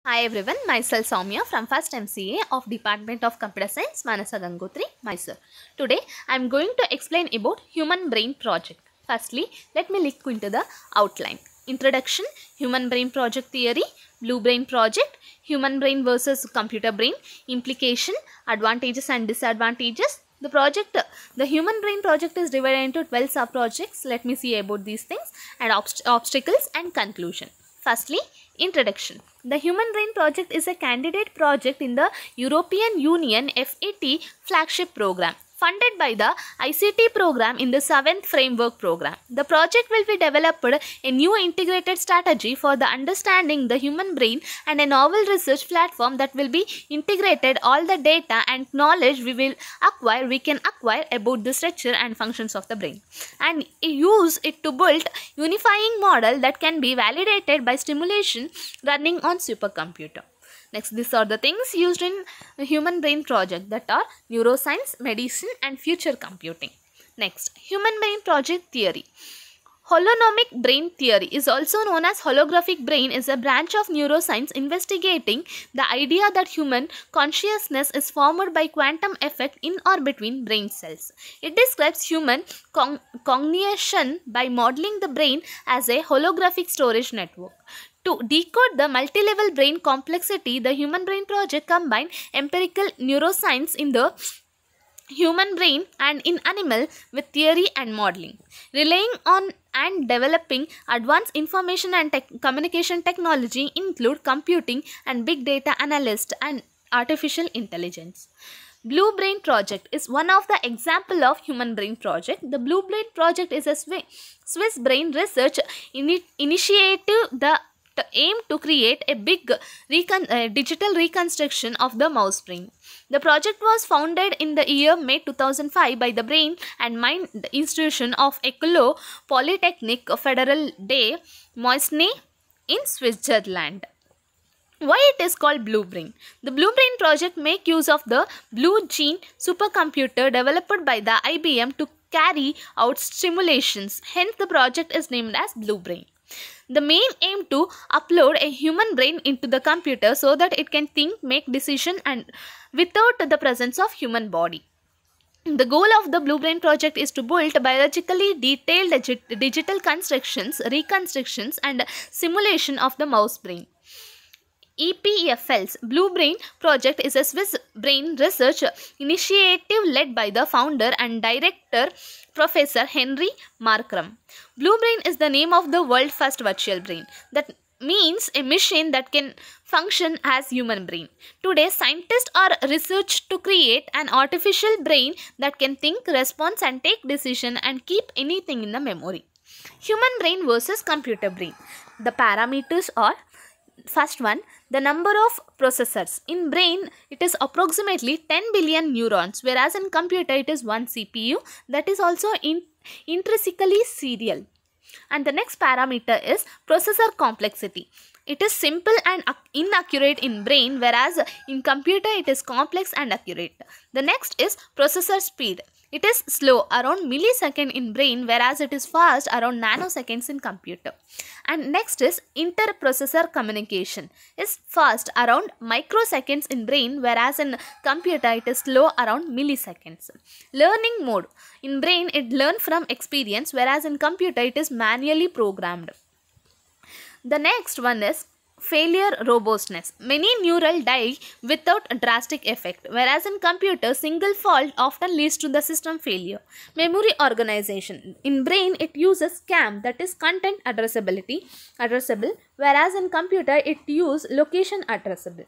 Hi everyone, myself Soumya from First MCA of Department of Computer Science, Manasa Gangotri, Mysore. Today I am going to explain about Human Brain Project. Firstly, let me look into the outline. Introduction, Human Brain Project Theory, Blue Brain Project, Human Brain versus Computer Brain, Implication, Advantages and Disadvantages. The Human Brain Project is divided into 12 sub-projects. Let me see about these things and obstacles and conclusion. Firstly, introduction. The Human Brain Project is a candidate project in the European Union FAT flagship program, funded by the ICT program in the 7th Framework Program. The project will be developed a new integrated strategy for the understanding the human brain and a novel research platform that will be integrated all the data and knowledge we can acquire about the structure and functions of the brain, and use it to build unifying model that can be validated by stimulation running on supercomputer. Next, these are the things used in the Human Brain Project, that are neuroscience, medicine and future computing. Next, Human Brain Project Theory. Holonomic brain theory is also known as holographic brain, is a branch of neuroscience investigating the idea that human consciousness is formed by quantum effect in or between brain cells. It describes human cognition by modeling the brain as a holographic storage network. To decode the multi-level brain complexity, the Human Brain Project combined empirical neuroscience in the human brain and in animal with theory and modeling, relying on and developing advanced information and communication technology include computing and big data analyst and artificial intelligence. Blue Brain Project is one of the example of Human Brain Project. The Blue Brain Project is a Swiss brain research initiative that aim to create a big digital reconstruction of the mouse brain. The project was founded in the year May 2005 by the Brain and Mind Institution of École Polytechnique Federal de Moisne in Switzerland. Why it is called Blue Brain? The Blue Brain Project make use of the Blue Gene supercomputer developed by the IBM to carry out simulations. Hence, the project is named as Blue Brain. The main aim to upload a human brain into the computer so that it can think, make decision and without the presence of human body. The goal of the Blue Brain Project is to build biologically detailed digital reconstructions and simulation of the mouse brain. EPFL's Blue Brain Project is a Swiss brain research initiative led by the founder and director Professor Henry Markram. Blue Brain is the name of the world's first virtual brain. That means a machine that can function as human brain. Today, scientists are research to create an artificial brain that can think, respond and take decision and keep anything in the memory. Human brain versus computer brain. The parameters are: first one, the number of processors. In brain, it is approximately 10 billion neurons, whereas in computer, it is one CPU that is also intrinsically serial. And the next parameter is processor complexity. It is simple and inaccurate in brain, whereas in computer, it is complex and accurate. The next is processor speed. It is slow around millisecond in brain, whereas it is fast around nanoseconds in computer. And next is inter-processor communication. Is fast around microseconds in brain, whereas in computer it is slow around milliseconds. Learning mode. In brain it learns from experience, whereas in computer it is manually programmed. The next one is failure robustness. Many neural die without a drastic effect, whereas in computer single fault often leads to the system failure. Memory organization. In brain it uses CAM, that is content addressable, whereas in computer it uses location addressable.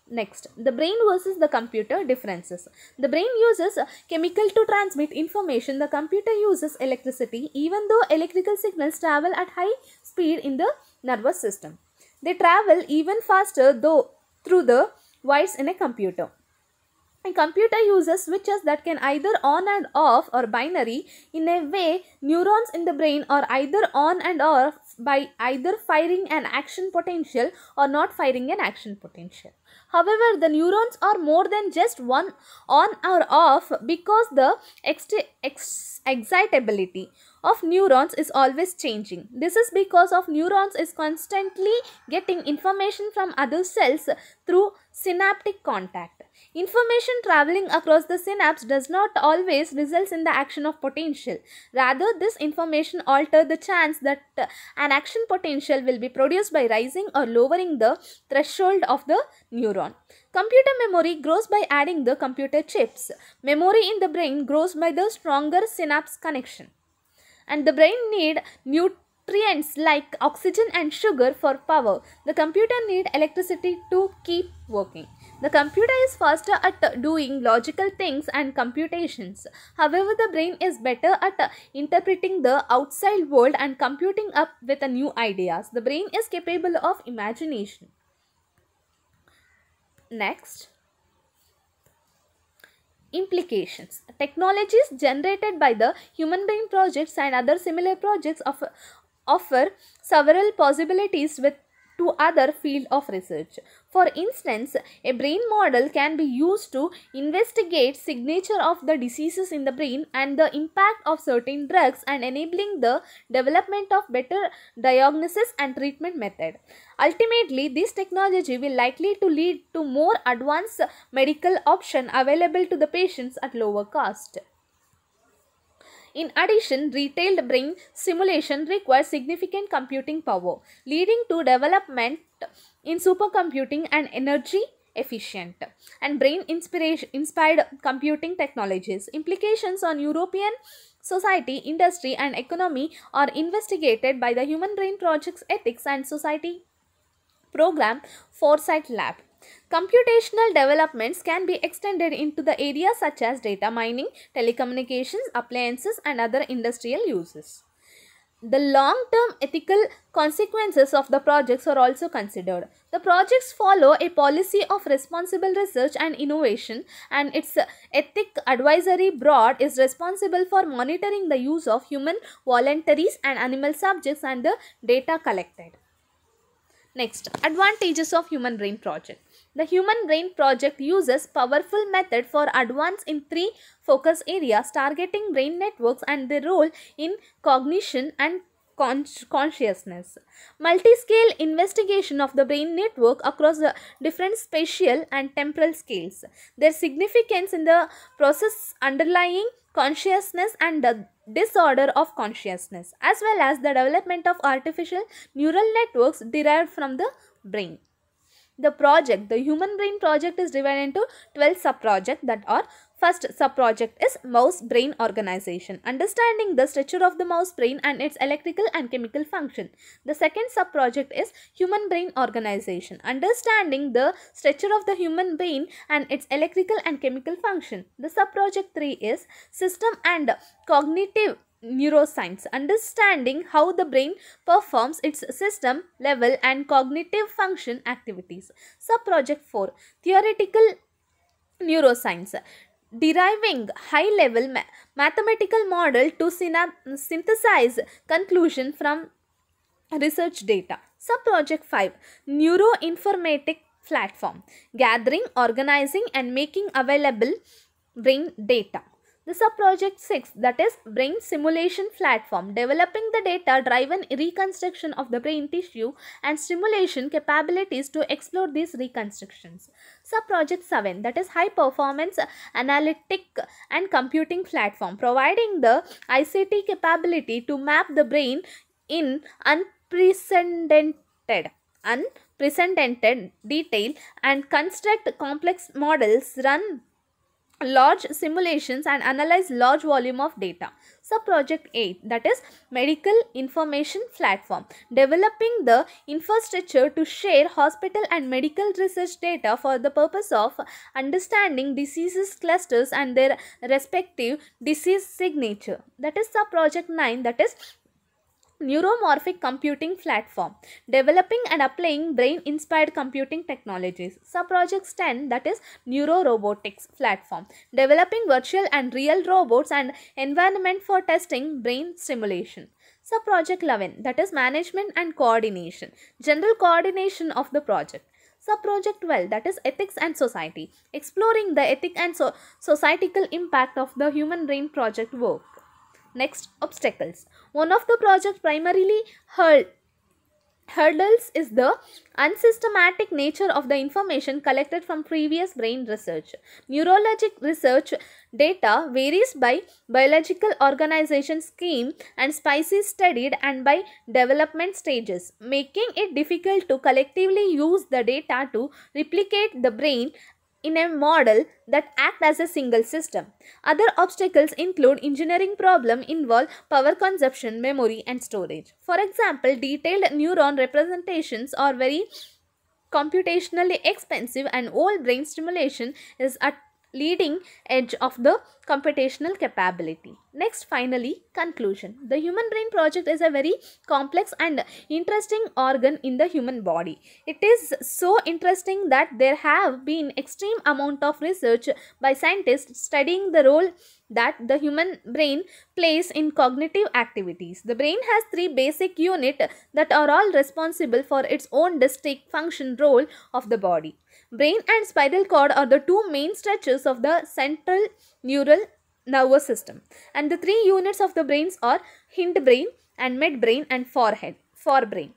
Next, the brain versus the computer differences. The brain uses chemical to transmit information. The computer uses electricity, even though electrical signals travel at high speed in the nervous system. They travel even faster though through the wires in a computer. A computer uses switches that can either on and off or binary. In a way, neurons in the brain are either on and off by either firing an action potential or not firing an action potential. However, the neurons are more than just one on or off because the excitability of neurons is always changing. This is because of neurons is constantly getting information from other cells through synaptic contact. Information traveling across the synapse does not always result in the action of potential. Rather, this information alters the chance that an action potential will be produced by raising or lowering the threshold of the neuron. Computer memory grows by adding the computer chips. Memory in the brain grows by the stronger synapse connection. And the brain need nutrients like oxygen and sugar for power. The computer need electricity to keep working. The computer is faster at doing logical things and computations. However, the brain is better at interpreting the outside world and computing up with new ideas. The brain is capable of imagination. Next, implications. Technologies generated by the Human Brain Projects and other similar projects offer several possibilities with to other field of research. For instance, a brain model can be used to investigate signature of the diseases in the brain and the impact of certain drugs and enabling the development of better diagnosis and treatment method. Ultimately, this technology will likely to lead to more advanced medical option available to the patients at lower cost. In addition, detailed brain simulation requires significant computing power, leading to development in supercomputing and energy efficient and brain inspired computing technologies. Implications on European society, industry and economy are investigated by the Human Brain Project's Ethics and Society Program Foresight Lab. Computational developments can be extended into the areas such as data mining, telecommunications, appliances and other industrial uses. The long-term ethical consequences of the projects are also considered. The projects follow a policy of responsible research and innovation, and its ethic advisory board is responsible for monitoring the use of human voluntaries and animal subjects and the data collected. Next, advantages of Human Brain Project. The Human Brain Project uses powerful method for advance in three focus areas targeting brain networks and their role in cognition and consciousness. Multi-scale investigation of the brain network across the different spatial and temporal scales. Their significance in the process underlying consciousness and the disorder of consciousness, as well as the development of artificial neural networks derived from the brain. The Human Brain Project is divided into 12 sub-projects that are: first sub-project is mouse brain organization, understanding the structure of the mouse brain and its electrical and chemical function. The second sub-project is human brain organization, understanding the structure of the human brain and its electrical and chemical function. The sub-project 3 is system and cognitive neuroscience, understanding how the brain performs its system level and cognitive function activities. Sub-project 4, theoretical neuroscience, deriving high-level mathematical model to synthesize conclusion from research data. Sub-project 5, neuroinformatic platform, gathering, organizing and making available brain data. The sub-project 6, that is brain simulation platform, developing the data-driven reconstruction of the brain tissue and stimulation capabilities to explore these reconstructions. Sub-project 7, that is high performance analytic and computing platform, providing the ICT capability to map the brain in unprecedented detail and construct complex models, run large simulations and analyze large volume of data. Sub-project 8, that is medical information platform, developing the infrastructure to share hospital and medical research data for the purpose of understanding diseases clusters and their respective disease signature. That is sub-project 9, that is neuromorphic computing platform, developing and applying brain-inspired computing technologies. Sub-projects 10, that is neurorobotics platform, developing virtual and real robots and environment for testing brain stimulation. Sub-project 11, that is management and coordination, general coordination of the project. Sub-project 12, that is ethics and society, exploring the ethic and societal impact of the human brain project work. Next, obstacles. One of the project primarily hurdles is the unsystematic nature of the information collected from previous brain research. Neurologic research data varies by biological organization scheme and species studied and by development stages, making it difficult to collectively use the data to replicate the brain in a model that act as a single system. Other obstacles include engineering problem involve power consumption, memory and storage. For example, detailed neuron representations are very computationally expensive and all brain stimulation is at leading edge of the computational capability. Next, finally, conclusion. The human brain project is a very complex and interesting organ in the human body. It is so interesting that there have been extreme amount of research by scientists studying the role that the human brain plays in cognitive activities. The brain has three basic units that are all responsible for its own distinct function role of the body. Brain and spinal cord are the two main structures of the central neural nervous system, and the three units of the brains are hindbrain and midbrain and forebrain.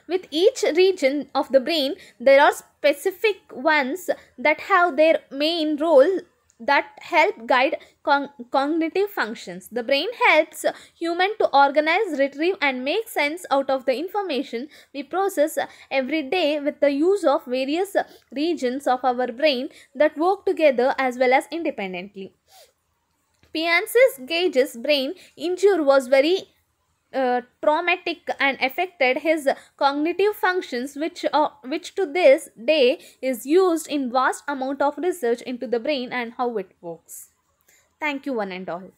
With each region of the brain, there are specific ones that have their main role that help guide cognitive functions. The brain helps human to organize, retrieve and make sense out of the information we process every day with the use of various regions of our brain that work together as well as independently. Piancez Gage's brain injury was very traumatic and affected his cognitive functions, which to this day is used in vast amount of research into the brain and how it works. Thank you one and all.